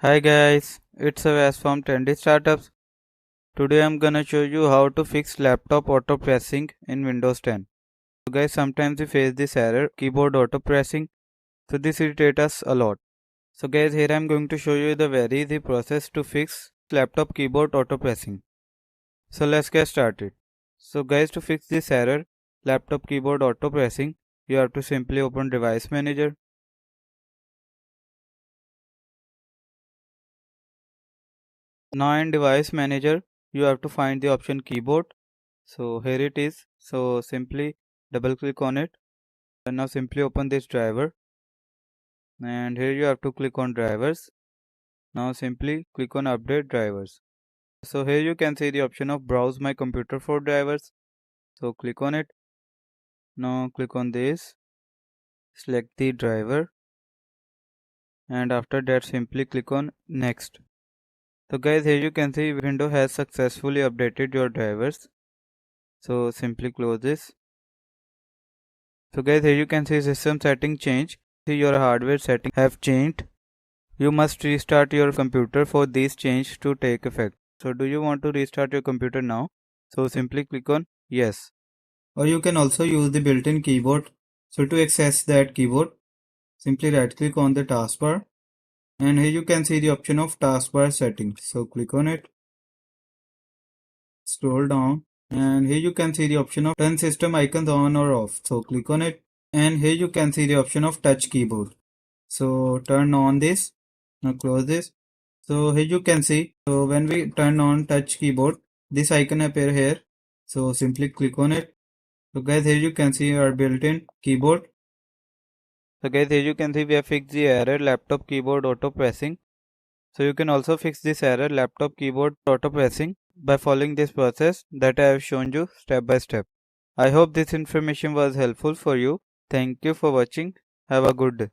Hi guys, it's Avas from Trendy Startups. Today I'm gonna show you how to fix laptop auto pressing in Windows 10. So guys, sometimes we face this error, keyboard auto pressing. So this irritates us a lot. So guys, here I'm going to show you the very easy process to fix laptop keyboard auto pressing. So let's get started. So guys, to fix this error, laptop keyboard auto pressing, you have to simply open Device Manager. Now in Device Manager, you have to find the option keyboard. So here it is. So simply double click on it and now simply open this driver, and here you have to click on drivers. Now simply click on update drivers. So here you can see the option of browse my computer for drivers. So click on it. Now click on this, select the driver, and after that simply click on next. So guys, here you can see Windows has successfully updated your drivers. So simply close this. So guys, here you can see system setting change. See your hardware settings have changed. You must restart your computer for these changes to take effect. So do you want to restart your computer now? So simply click on yes. Or you can also use the built-in keyboard. So to access that keyboard, simply right click on the taskbar, and here you can see the option of taskbar settings. So click on it, scroll down, and here you can see the option of turn system icons on or off. So click on it, and here you can see the option of touch keyboard. So turn on this. Now close this. So here you can see, so when we turn on touch keyboard, this icon appear here. So simply click on it. So guys, here you can see our built-in keyboard. So guys, here you can see we have fixed the error laptop keyboard auto pressing. So you can also fix this error laptop keyboard auto pressing by following this process that I have shown you step by step. I hope this information was helpful for you. Thank you for watching. Have a good day.